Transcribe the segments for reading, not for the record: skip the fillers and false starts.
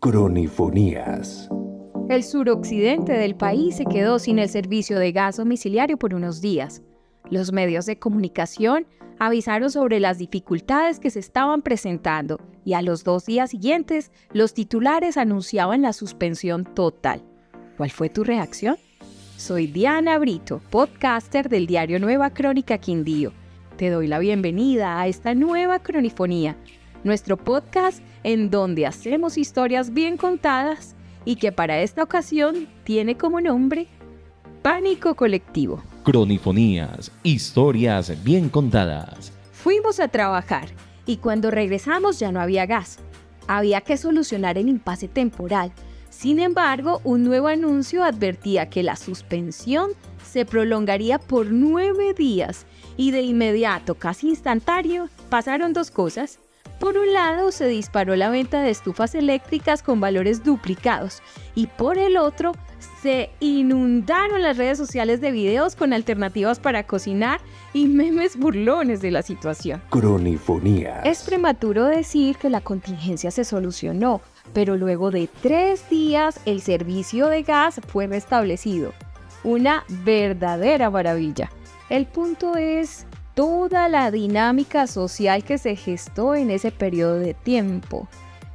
Cronifonías. El suroccidente del país se quedó sin el servicio de gas domiciliario por unos días. Los medios de comunicación avisaron sobre las dificultades que se estaban presentando y a los 2 días siguientes los titulares anunciaban la suspensión total. ¿Cuál fue tu reacción? Soy Diana Brito, podcaster del diario Nueva Crónica Quindío. Te doy la bienvenida a esta nueva cronifonía, nuestro podcast en donde hacemos historias bien contadas y que para esta ocasión tiene como nombre Pánico Colectivo. Cronifonías, historias bien contadas. Fuimos a trabajar y cuando regresamos ya no había gas. Había que solucionar el impasse temporal. Sin embargo, un nuevo anuncio advertía que la suspensión se prolongaría por 9 días y de inmediato, casi instantáneo, pasaron 2 cosas. Por un lado, se disparó la venta de estufas eléctricas con valores duplicados y por el otro, se inundaron las redes sociales de videos con alternativas para cocinar y memes burlones de la situación. Cronifonías. Es prematuro decir que la contingencia se solucionó, pero luego de 3 días el servicio de gas fue restablecido. Una verdadera maravilla. El punto es toda la dinámica social que se gestó en ese periodo de tiempo.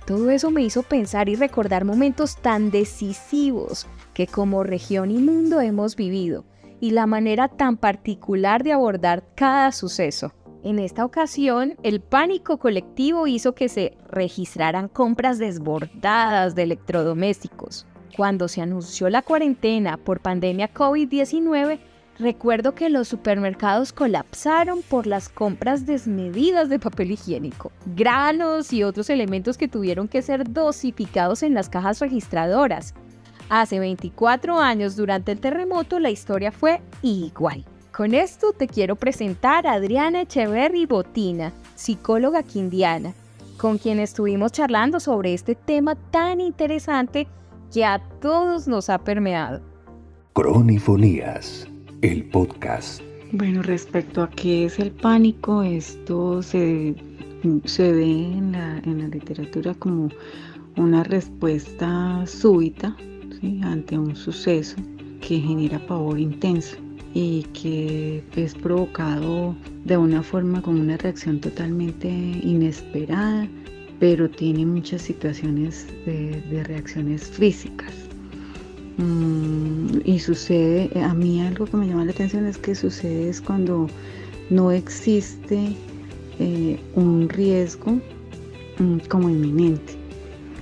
Todo eso me hizo pensar y recordar momentos tan decisivos que como región y mundo hemos vivido y la manera tan particular de abordar cada suceso. En esta ocasión, el pánico colectivo hizo que se registraran compras desbordadas de electrodomésticos. Cuando se anunció la cuarentena por pandemia COVID-19, recuerdo que los supermercados colapsaron por las compras desmedidas de papel higiénico, granos y otros elementos que tuvieron que ser dosificados en las cajas registradoras. Hace 24 años, durante el terremoto, la historia fue igual. Con esto te quiero presentar a Adriana Echeverry Botina, psicóloga quindiana, con quien estuvimos charlando sobre este tema tan interesante que a todos nos ha permeado. Cronifonías, el podcast. Bueno, respecto a qué es el pánico, esto se ve en la literatura como una respuesta súbita, ¿sí?, ante un suceso que genera pavor intenso y que es provocado de una forma con una reacción totalmente inesperada, pero tiene muchas situaciones de reacciones físicas. Y sucede, a mí algo que me llama la atención es que sucede es cuando no existe un riesgo como inminente.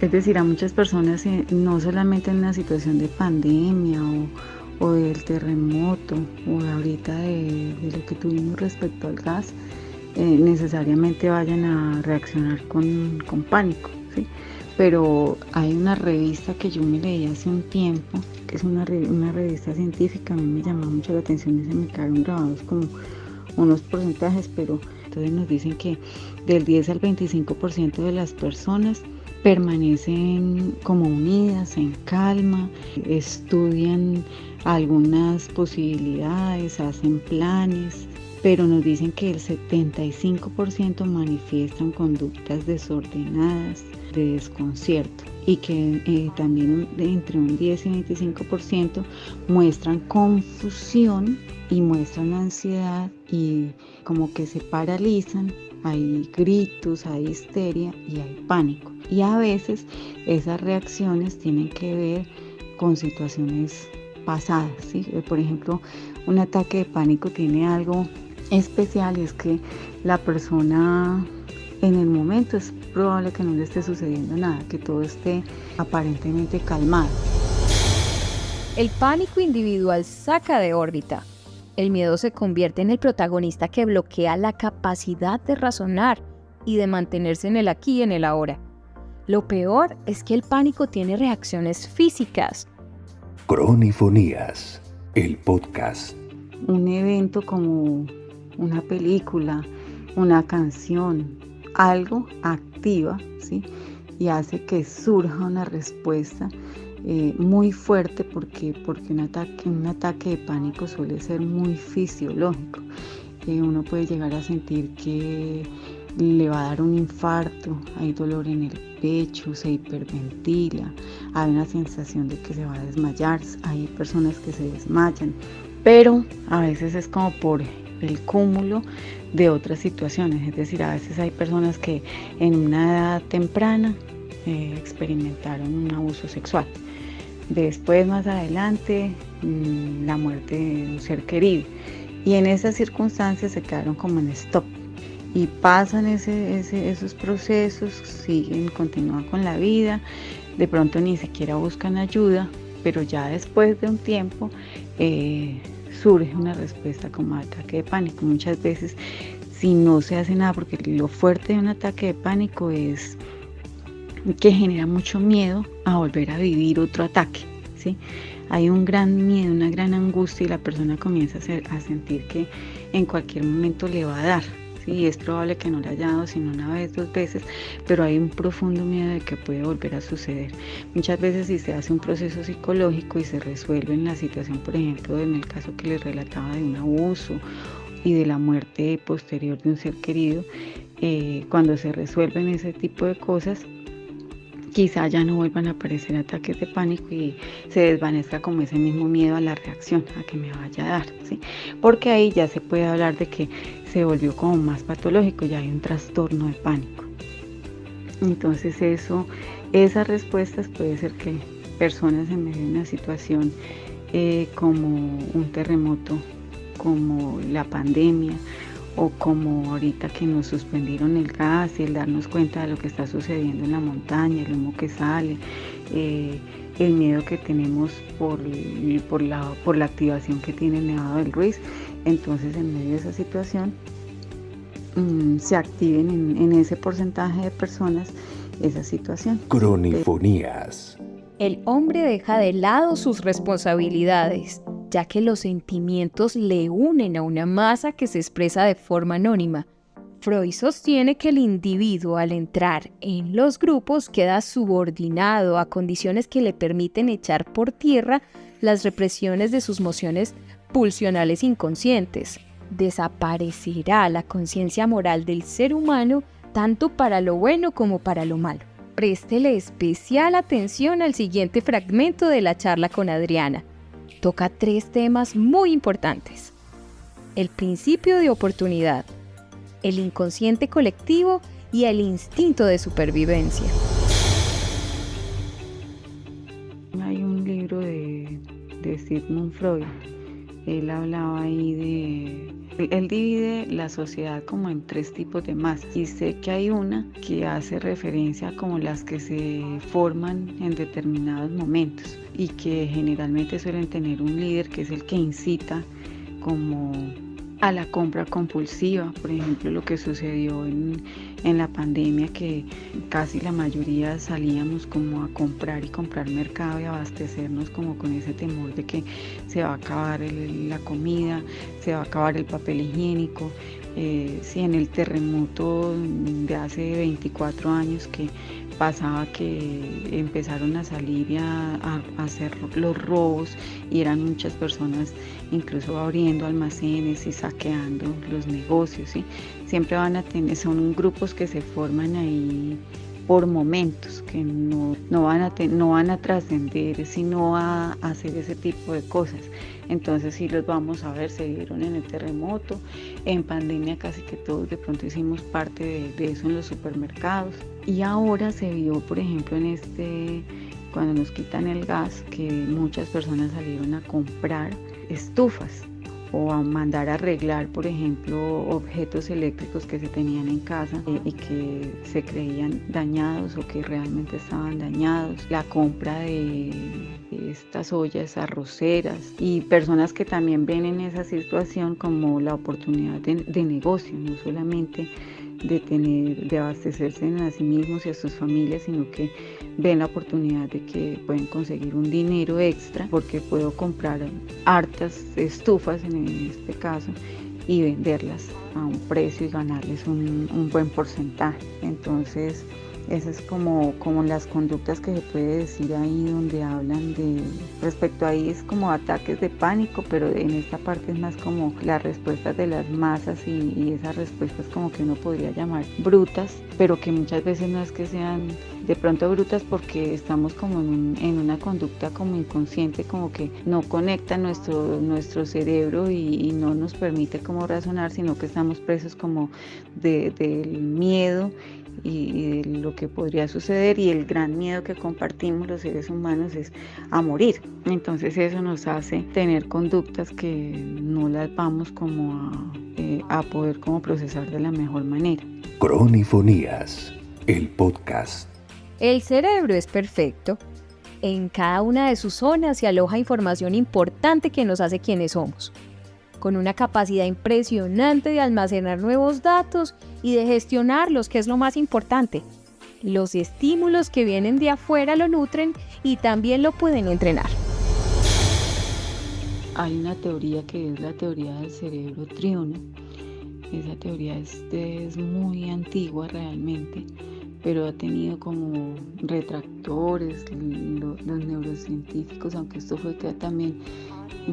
Es decir, a muchas personas, no solamente en una situación de pandemia o del terremoto o ahorita de lo que tuvimos respecto al gas, necesariamente vayan a reaccionar con pánico, ¿sí? Pero hay una revista que yo me leí hace un tiempo, que es una revista científica. A mí me llamó mucho la atención y se me quedaron grabados como unos porcentajes, pero entonces nos dicen que del 10 al 25% de las personas permanecen como unidas, en calma, estudian algunas posibilidades, hacen planes, pero nos dicen que el 75% manifiestan conductas desordenadas, de desconcierto, y que también entre un 10 y 25% muestran confusión y muestran ansiedad y como que se paralizan. Hay gritos, hay histeria y hay pánico. Y a veces esas reacciones tienen que ver con situaciones pasadas, ¿sí? Por ejemplo, un ataque de pánico tiene algo especial y es que la persona en el momento es probable que no le esté sucediendo nada, que todo esté aparentemente calmado. El pánico individual saca de órbita. El miedo se convierte en el protagonista que bloquea la capacidad de razonar y de mantenerse en el aquí y en el ahora. Lo peor es que el pánico tiene reacciones físicas. Cronifonías, el podcast. Un evento como una película, una canción, algo activa, ¿sí?, y hace que surja una respuesta muy fuerte porque un ataque de pánico suele ser muy fisiológico. Uno puede llegar a sentir que le va a dar un infarto, hay dolor en el pecho, se hiperventila, hay una sensación de que se va a desmayar, hay personas que se desmayan, pero a veces es como por el cúmulo de otras situaciones, es decir, a veces hay personas que en una edad temprana experimentaron un abuso sexual. Después, más adelante, la muerte de un ser querido. Y en esas circunstancias se quedaron como en stop. Y pasan esos procesos, continúan con la vida, de pronto ni siquiera buscan ayuda, pero ya después de un tiempo surge una respuesta como ataque de pánico. Muchas veces, si no se hace nada, porque lo fuerte de un ataque de pánico es que genera mucho miedo a volver a vivir otro ataque, ¿sí? Hay un gran miedo, una gran angustia y la persona comienza a sentir que en cualquier momento le va a dar, ¿sí? Es probable que no le haya dado sino una vez, 2 veces, pero hay un profundo miedo de que puede volver a suceder. Muchas veces si se hace un proceso psicológico y se resuelve en la situación, por ejemplo, en el caso que les relataba de un abuso y de la muerte posterior de un ser querido, cuando se resuelven ese tipo de cosas, quizá ya no vuelvan a aparecer ataques de pánico y se desvanezca como ese mismo miedo a la reacción, a que me vaya a dar, ¿sí? Porque ahí ya se puede hablar de que se volvió como más patológico, ya hay un trastorno de pánico. Entonces esas respuestas puede ser que personas en medio de una situación como un terremoto, como la pandemia, o como ahorita que nos suspendieron el gas y el darnos cuenta de lo que está sucediendo en la montaña, el humo que sale, el miedo que tenemos por la activación que tiene el Nevado del Ruiz. Entonces, en medio de esa situación, se activen en ese porcentaje de personas esa situación. Cronifonías. El hombre deja de lado sus responsabilidades, ya que los sentimientos le unen a una masa que se expresa de forma anónima. Freud sostiene que el individuo, al entrar en los grupos, queda subordinado a condiciones que le permiten echar por tierra las represiones de sus emociones pulsionales inconscientes. Desaparecerá la conciencia moral del ser humano, tanto para lo bueno como para lo malo. Préstele especial atención al siguiente fragmento de la charla con Adriana. Toca 3 temas muy importantes: el principio de oportunidad, el inconsciente colectivo y el instinto de supervivencia. Hay un libro de Sigmund Freud. Él hablaba ahí él divide la sociedad como en 3 tipos de masas, y sé que hay una que hace referencia a como las que se forman en determinados momentos y que generalmente suelen tener un líder que es el que incita como a la compra compulsiva. Por ejemplo, lo que sucedió en la pandemia, que casi la mayoría salíamos como a comprar y comprar mercado y abastecernos como con ese temor de que se va a acabar la comida, se va a acabar el papel higiénico. Sí, en el terremoto de hace 24 años que pasaba que empezaron a salir y a hacer los robos, y eran muchas personas incluso abriendo almacenes y saqueando los negocios, ¿sí? Siempre van a tener, son grupos que se forman ahí por momentos, que no van a trascender, sino a hacer ese tipo de cosas. Entonces sí los vamos a ver, se vieron en el terremoto, en pandemia casi que todos de pronto hicimos parte de eso en los supermercados, y ahora se vio, por ejemplo, cuando nos quitan el gas, que muchas personas salieron a comprar estufas o a mandar a arreglar, por ejemplo, objetos eléctricos que se tenían en casa y que se creían dañados o que realmente estaban dañados. La compra de estas ollas arroceras, y personas que también ven en esa situación como la oportunidad de negocio, no solamente de abastecerse a sí mismos y a sus familias, sino que ven la oportunidad de que pueden conseguir un dinero extra porque puedo comprar hartas estufas en este caso y venderlas a un precio y ganarles un buen porcentaje. Entonces Esas es como las conductas que se puede decir ahí donde hablan de, respecto ahí es como ataques de pánico, pero en esta parte es más como las respuestas de las masas y esas respuestas como que uno podría llamar brutas, pero que muchas veces no es que sean de pronto brutas porque estamos como en una conducta como inconsciente, como que no conecta nuestro cerebro y no nos permite como razonar, sino que estamos presos como del miedo y de lo que podría suceder, y el gran miedo que compartimos los seres humanos es a morir. Entonces eso nos hace tener conductas que no las vamos como a poder como procesar de la mejor manera. Cronifonías, el podcast. El cerebro es perfecto. En cada una de sus zonas se aloja información importante que nos hace quienes somos, con una capacidad impresionante de almacenar nuevos datos y de gestionarlos, que es lo más importante. Los estímulos que vienen de afuera lo nutren y también lo pueden entrenar. Hay una teoría que es la teoría del cerebro triuno. Esa teoría es muy antigua realmente, pero ha tenido como retractores los neurocientíficos, aunque esto fue también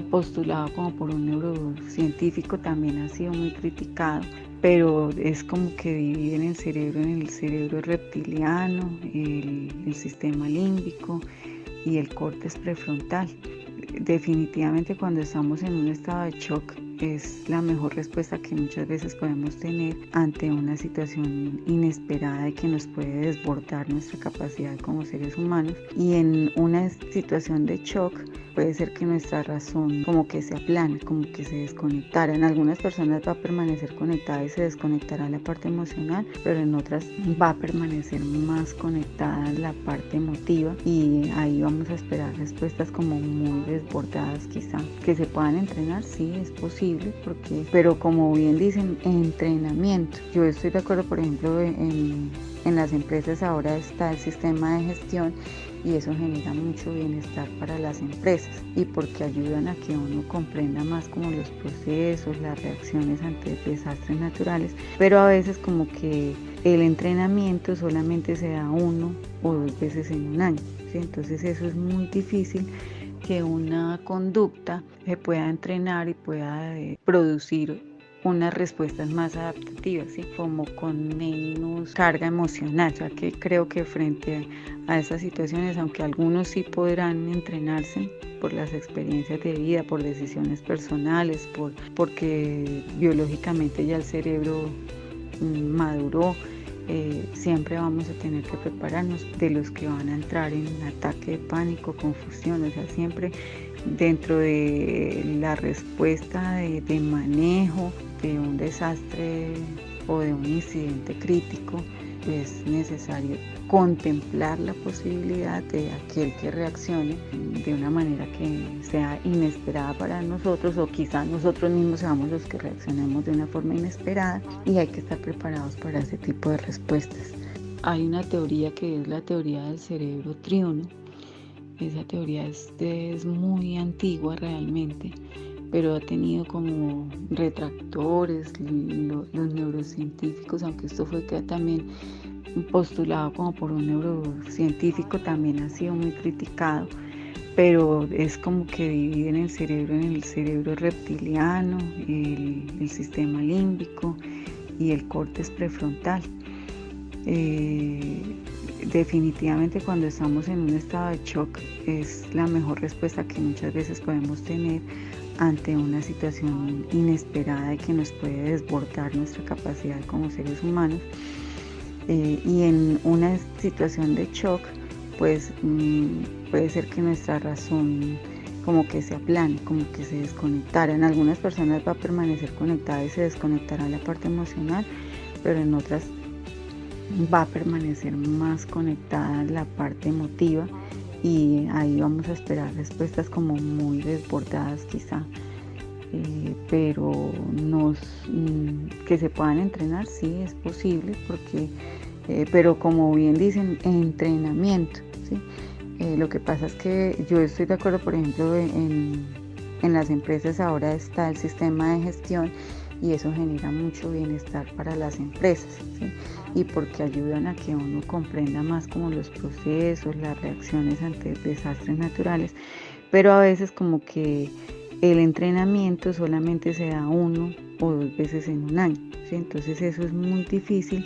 postulado como por un neurocientífico, también ha sido muy criticado, pero es como que dividen el cerebro en el cerebro reptiliano, el sistema límbico y el córtex prefrontal. Definitivamente cuando estamos en un estado de shock es la mejor respuesta que muchas veces podemos tener ante una situación inesperada y que nos puede desbordar nuestra capacidad como seres humanos. Y en una situación de shock puede ser que nuestra razón como que se aplane, como que se desconectara. En algunas personas va a permanecer conectada y se desconectará la parte emocional, pero en otras va a permanecer más conectada la parte emotiva, y ahí vamos a esperar respuestas como muy desbordadas quizá. Que se puedan entrenar, sí, es posible, pero como bien dicen, entrenamiento. Yo estoy de acuerdo, por ejemplo, en las empresas ahora está el sistema de gestión, y eso genera mucho bienestar para las empresas y porque ayudan a que uno comprenda más como los procesos, las reacciones ante desastres naturales, pero a veces como que el entrenamiento solamente se da 1 o 2 veces en un año, ¿sí? Entonces eso es muy difícil que una conducta se pueda entrenar y pueda producir unas respuestas más adaptativas, ¿sí? Como con menos carga emocional, ya que creo que frente a esas situaciones, aunque algunos sí podrán entrenarse por las experiencias de vida, por decisiones personales, porque biológicamente ya el cerebro maduró, siempre vamos a tener que prepararnos de los que van a entrar en ataque de pánico, confusión, o sea, siempre dentro de la respuesta de manejo de un desastre o de un incidente crítico, es necesario contemplar la posibilidad de aquel que reaccione de una manera que sea inesperada para nosotros, o quizás nosotros mismos seamos los que reaccionemos de una forma inesperada, y hay que estar preparados para ese tipo de respuestas. Hay una teoría que es la teoría del cerebro triuno. Esa teoría es muy antigua realmente, pero ha tenido como retractores los neurocientíficos, aunque esto fue también postulado como por un neurocientífico, también ha sido muy criticado, pero es como que dividen el cerebro en el cerebro reptiliano, el sistema límbico y el córtex prefrontal. Definitivamente cuando estamos en un estado de shock es la mejor respuesta que muchas veces podemos tener ante una situación inesperada y que nos puede desbordar nuestra capacidad como seres humanos. Y en una situación de shock pues puede ser que nuestra razón como que se aplane, como que se desconectara. En algunas personas va a permanecer conectada y se desconectará la parte emocional, pero en otras va a permanecer más conectada la parte emotiva, y ahí vamos a esperar respuestas como muy desbordadas quizá, pero que se puedan entrenar, sí, es posible, porque pero como bien dicen, entrenamiento, ¿sí? Lo que pasa es que yo estoy de acuerdo, por ejemplo, en las empresas ahora está el sistema de gestión, y eso genera mucho bienestar para las empresas, ¿sí? Y porque ayudan a que uno comprenda más como los procesos, las reacciones ante desastres naturales, pero a veces como que el entrenamiento solamente se da 1 o 2 veces en un año, ¿sí? Entonces eso es muy difícil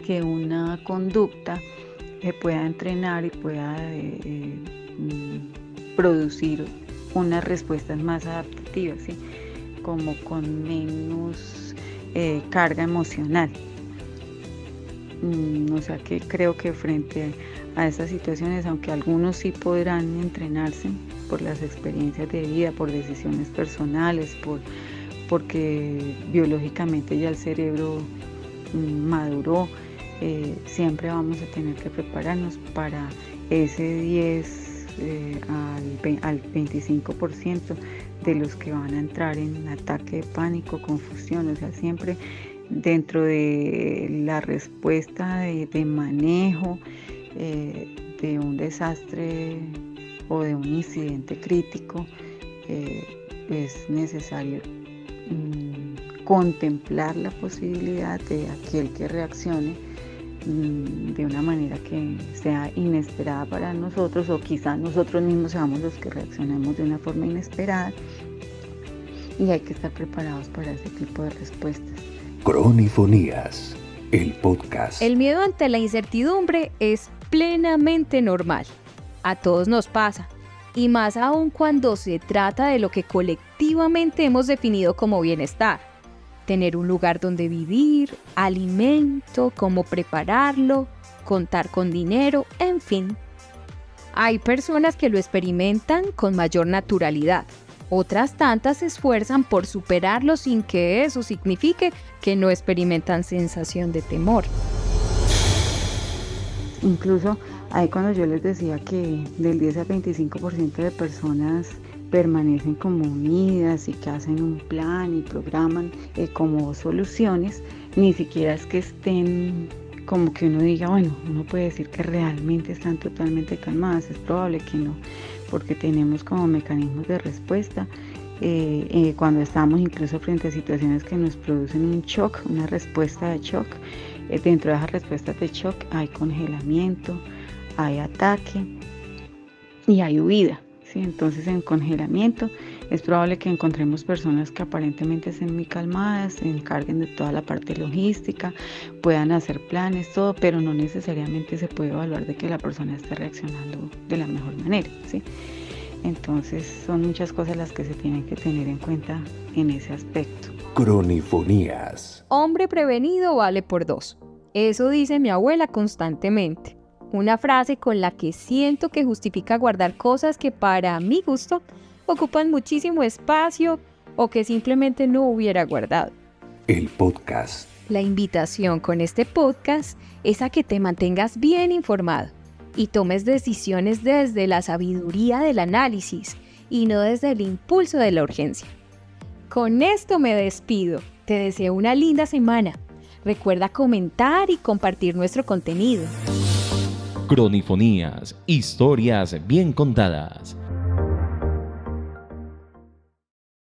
que una conducta pueda entrenar y pueda producir unas respuestas más adaptativas, ¿sí? Como con menos carga emocional. O sea que creo que frente a estas situaciones, aunque algunos sí podrán entrenarse por las experiencias de vida, por decisiones personales, porque biológicamente ya el cerebro maduró, siempre vamos a tener que prepararnos para ese 10 al 25% de los que van a entrar en ataque de pánico, confusión. O sea, siempre dentro de la respuesta de manejo de un desastre o de un incidente crítico, es necesario contemplar la posibilidad de aquel que reaccione de una manera que sea inesperada para nosotros, o quizá nosotros mismos seamos los que reaccionemos de una forma inesperada, y hay que estar preparados para ese tipo de respuestas. Cronifonías, el podcast. El miedo ante la incertidumbre es plenamente normal. A todos nos pasa, y más aún cuando se trata de lo que colectivamente hemos definido como bienestar. Tener un lugar donde vivir, alimento, cómo prepararlo, contar con dinero, en fin. Hay personas que lo experimentan con mayor naturalidad. Otras tantas se esfuerzan por superarlo sin que eso signifique que no experimentan sensación de temor. Incluso ahí cuando yo les decía que del 10 al 25% de personas permanecen como unidas y que hacen un plan y programan como soluciones, ni siquiera es que estén como que uno diga, bueno, uno puede decir que realmente están totalmente calmadas. Es probable que no, porque tenemos como mecanismos de respuesta cuando estamos incluso frente a situaciones que nos producen un shock, una respuesta de shock. Dentro de esas respuestas de shock hay congelamiento, hay ataque y hay huida. ¿Sí? Entonces, en congelamiento es probable que encontremos personas que aparentemente estén muy calmadas, se encarguen de toda la parte logística, puedan hacer planes, todo, pero no necesariamente se puede evaluar de que la persona esté reaccionando de la mejor manera, ¿sí? Entonces, son muchas cosas las que se tienen que tener en cuenta en ese aspecto. Cronifonías. Hombre prevenido vale por 2. Eso dice mi abuela constantemente. Una frase con la que siento que justifica guardar cosas que para mi gusto ocupan muchísimo espacio o que simplemente no hubiera guardado. El podcast. La invitación con este podcast es a que te mantengas bien informado y tomes decisiones desde la sabiduría del análisis y no desde el impulso de la urgencia. Con esto me despido. Te deseo una linda semana. Recuerda comentar y compartir nuestro contenido. Cronifonías, historias bien contadas.